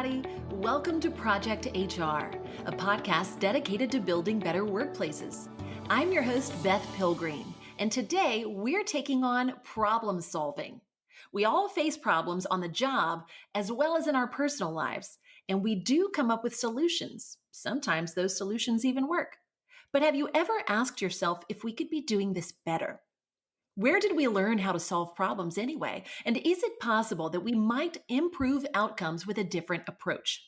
everybody. Welcome to Project HR, a podcast dedicated to building better workplaces. I'm your host, Beth Pilgreen, and today we're taking on problem solving. We all face problems on the job as well as in our personal lives, and we do come up with solutions. Sometimes those solutions even work. But have you ever asked yourself if we could be doing this better? Where did we learn how to solve problems anyway? And is it possible that we might improve outcomes with a different approach?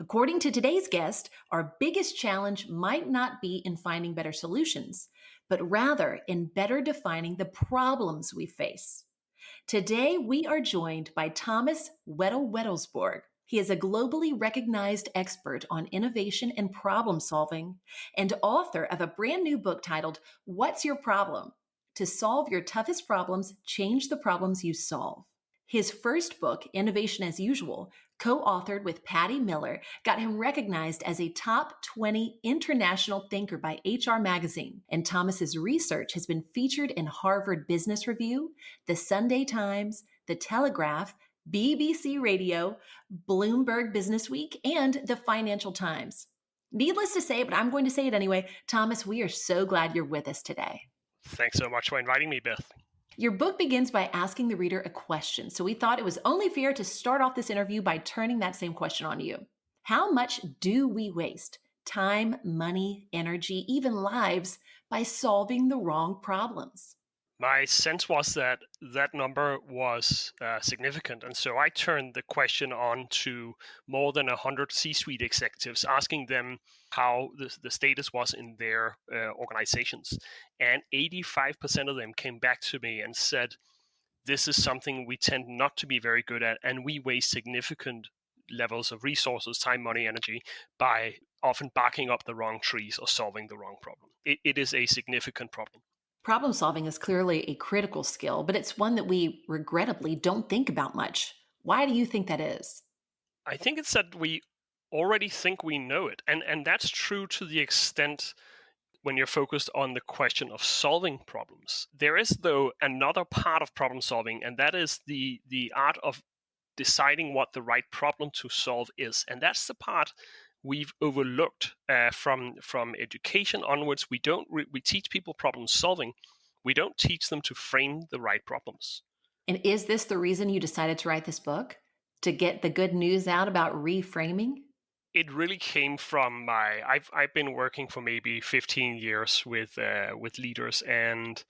According to today's guest, our biggest challenge might not be in finding better solutions, but rather in better defining the problems we face. Today, we are joined by Thomas Wedell-Wedellsborg. He is a globally recognized expert on innovation and problem solving and author of a brand new book titled, What's Your Problem? To solve your toughest problems, change the problems you solve. His first book, Innovation as Usual, co-authored with Patty Miller, got him recognized as a top 20 international thinker by HR Magazine. And Thomas's research has been featured in Harvard Business Review, the Sunday Times, the Telegraph, BBC Radio, Bloomberg Business Week, and the Financial Times. Needless to say, but I'm going to say it anyway, Thomas, we are so glad you're with us today. Thanks so much for inviting me, Beth. Your book begins by asking the reader a question, so we thought it was only fair to start off this interview by turning that same question on you. How much do we waste? Time, money, energy, even lives by solving the wrong problems? My sense was that that number was significant, and so I turned the question on to more than 100 C-suite executives, asking them how the status was in their organizations. And 85% of them came back to me and said, this is something we tend not to be very good at, and we waste significant levels of resources, time, money, energy, by often barking up the wrong trees or solving the wrong problem. It is a significant problem. Problem solving is clearly a critical skill, but it's one that we regrettably don't think about much. Why do you think that is? I think it's that we already think we know it. And that's true to the extent when you're focused on the question of solving problems. There is, though, another part of problem solving, and that is the art of deciding what the right problem to solve is. And that's the part we've overlooked from education onwards. We teach people problem solving. We don't teach them to frame the right problems. And is this the reason you decided to write this book? To get the good news out about reframing? It really came from I've been working for maybe 15 years with leaders, and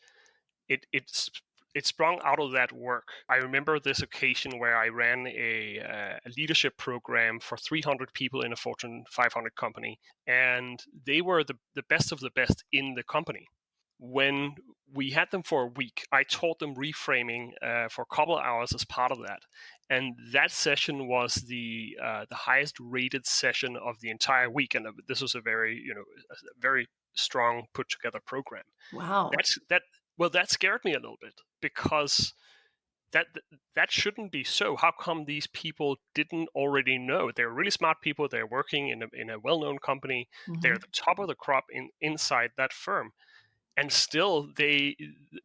it sprung out of that work. I remember this occasion where I ran a leadership program for 300 people in a Fortune 500 company, and they were the best of the best in the company. When we had them for a week, I taught them reframing for a couple of hours as part of that. And that session was the highest rated session of the entire week. And this was a very strong put together program. Wow. That scared me a little bit, because that shouldn't be so. How come these people didn't already know? They're really smart people. They're working in a well-known company. Mm-hmm. They're the top of the crop inside that firm. And still,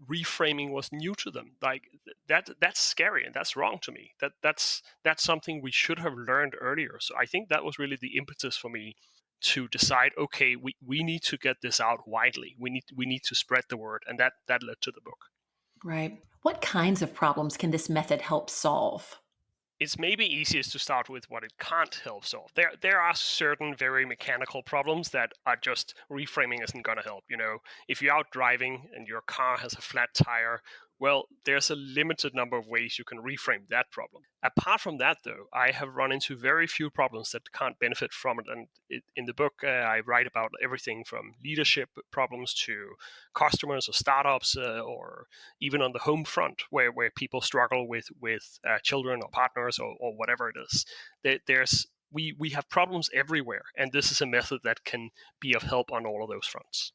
reframing was new to them. Like that's scary, and that's wrong to me. That's something we should have learned earlier. So I think that was really the impetus for me to decide, okay, we need to get this out widely. We need to spread the word, and that led to the book. Right. What kinds of problems can this method help solve? It's maybe easiest to start with what it can't help solve. There are certain very mechanical problems that are just reframing isn't going to help. If you're out driving and your car has a flat tire, well, there's a limited number of ways you can reframe that problem. Apart from that, though, I have run into very few problems that can't benefit from it. And in the book, I write about everything from leadership problems to customers or startups, or even on the home front, where people struggle with children or partners or whatever it is. We have problems everywhere, and this is a method that can be of help on all of those fronts.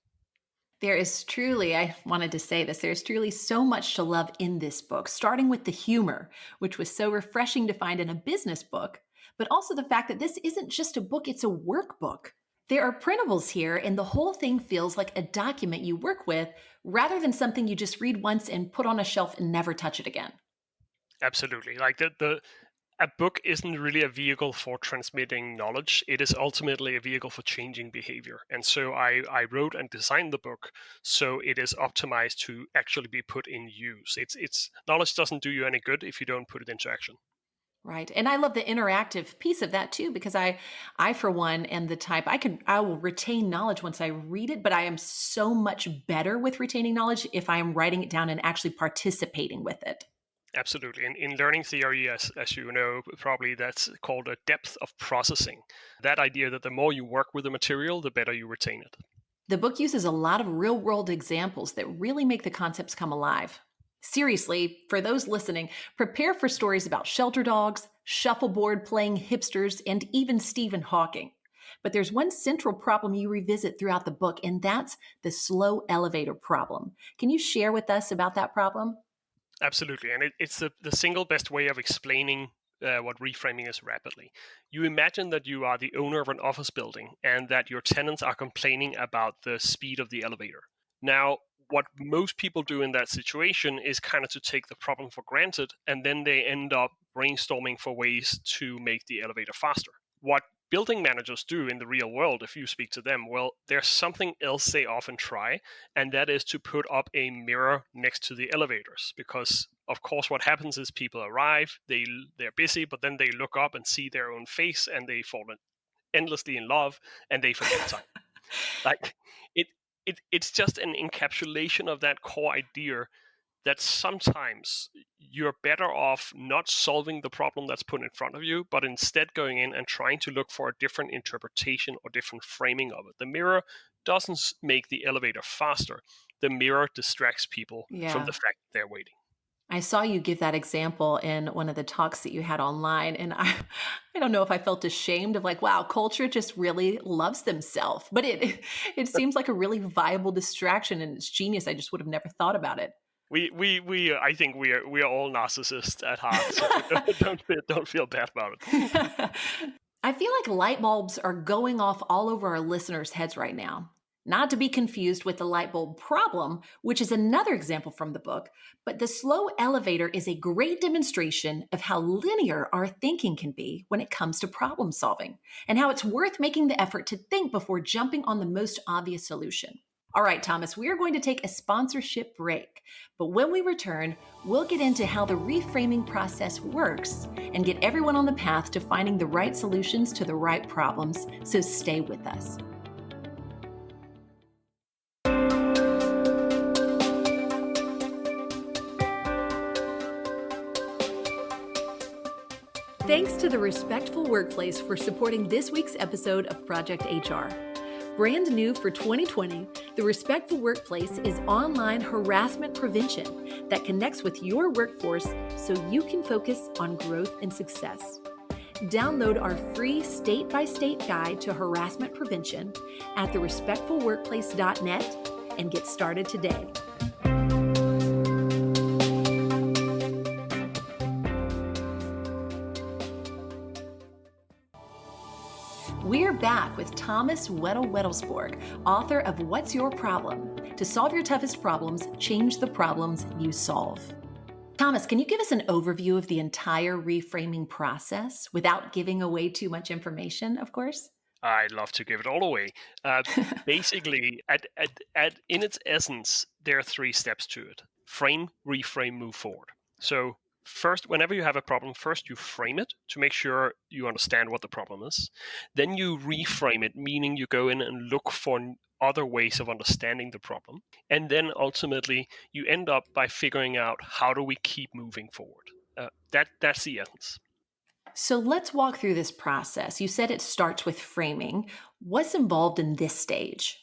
There is truly, I wanted to say this, there's truly so much to love in this book, starting with the humor, which was so refreshing to find in a business book, but also the fact that this isn't just a book, it's a workbook. There are printables here, and the whole thing feels like a document you work with rather than something you just read once and put on a shelf and never touch it again. Absolutely. Like the A book isn't really a vehicle for transmitting knowledge. It is ultimately a vehicle for changing behavior. And so I wrote and designed the book so it is optimized to actually be put in use. It's knowledge doesn't do you any good if you don't put it into action. Right. And I love the interactive piece of that too, because I for one am the type I will retain knowledge once I read it, but I am so much better with retaining knowledge if I am writing it down and actually participating with it. Absolutely. In learning theory, as you know, probably that's called a depth of processing. That idea that the more you work with the material, the better you retain it. The book uses a lot of real world examples that really make the concepts come alive. Seriously, for those listening, prepare for stories about shelter dogs, shuffleboard playing hipsters, and even Stephen Hawking. But there's one central problem you revisit throughout the book, and that's the slow elevator problem. Can you share with us about that problem? Absolutely. And it's the single best way of explaining what reframing is rapidly. You imagine that you are the owner of an office building and that your tenants are complaining about the speed of the elevator. Now, what most people do in that situation is kind of to take the problem for granted, and then they end up brainstorming for ways to make the elevator faster. What building managers do in the real world, if you speak to them, well, there's something else they often try, and that is to put up a mirror next to the elevators. Because, of course, what happens is people arrive, they're busy, but then they look up and see their own face, and they fall endlessly in love, and they forget time. Like it's just an encapsulation of that core idea that sometimes you're better off not solving the problem that's put in front of you, but instead going in and trying to look for a different interpretation or different framing of it. The mirror doesn't make the elevator faster. The mirror distracts people from Yeah. the fact that they're waiting. I saw you give that example in one of the talks that you had online, and I don't know if I felt ashamed of like, wow, culture just really loves themselves. But it seems like a really viable distraction, and it's genius. I just would have never thought about it. I think we are all narcissists at heart, so don't feel bad about it. I feel like light bulbs are going off all over our listeners' heads right now. Not to be confused with the light bulb problem, which is another example from the book, but the slow elevator is a great demonstration of how linear our thinking can be when it comes to problem solving, and how it's worth making the effort to think before jumping on the most obvious solution. All right, Thomas, we are going to take a sponsorship break. But when we return, we'll get into how the reframing process works and get everyone on the path to finding the right solutions to the right problems. So stay with us. Thanks to the Respectful Workplace for supporting this week's episode of Project HR. Brand new for 2020, the Respectful Workplace is online harassment prevention that connects with your workforce so you can focus on growth and success. Download our free state-by-state guide to harassment prevention at therespectfulworkplace.net and get started today. We're back with Thomas Wedell-Wedellsborg, author of What's Your Problem? To solve your toughest problems, change the problems you solve. Thomas, can you give us an overview of the entire reframing process without giving away too much information, of course? I'd love to give it all away. Basically, in its essence, there are 3 steps to it: frame, reframe, move forward. So first, whenever you have a problem, first you frame it to make sure you understand what the problem is. Then you reframe it, meaning you go in and look for other ways of understanding the problem. And then ultimately, you end up by figuring out how do we keep moving forward. That's the essence. So let's walk through this process. You said it starts with framing. What's involved in this stage?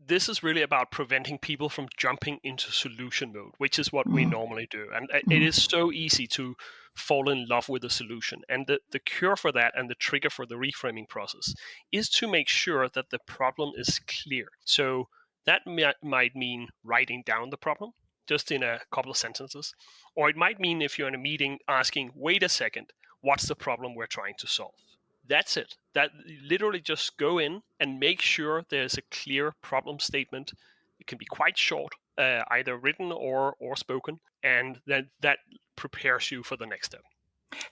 This is really about preventing people from jumping into solution mode, which is what we normally do. And it is so easy to fall in love with a solution. And the cure for that and the trigger for the reframing process is to make sure that the problem is clear. So that might mean writing down the problem just in a couple of sentences. Or it might mean, if you're in a meeting, asking, wait a second, what's the problem we're trying to solve? That's it. That literally just go in and make sure there's a clear problem statement. It can be quite short, either written or spoken, and then that prepares you for the next step.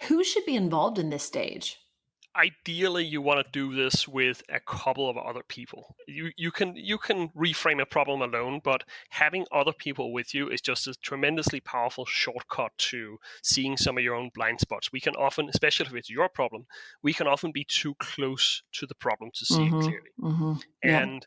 Who should be involved in this stage? Ideally, you want to do this with a couple of other people. You can reframe a problem alone, but having other people with you is just a tremendously powerful shortcut to seeing some of your own blind spots. We can often, especially if it's your problem, we can often be too close to the problem to see it Mhm, clearly. mhm. Yep. And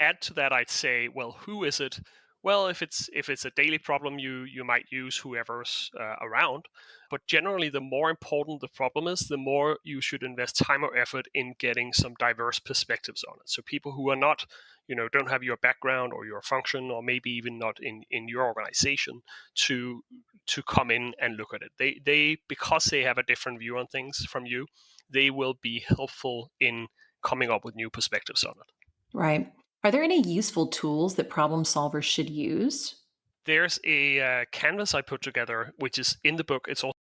add to that, I'd say, well, who is it? Well, if it's a daily problem, you might use whoever's around. But generally, the more important the problem is, the more you should invest time or effort in getting some diverse perspectives on it. So people who are not, don't have your background or your function, or maybe even not in your organization, to come in and look at it. They because they have a different view on things from you, they will be helpful in coming up with new perspectives on it. Right. Are there any useful tools that problem solvers should use? There's a canvas I put together, which is in the book. It's also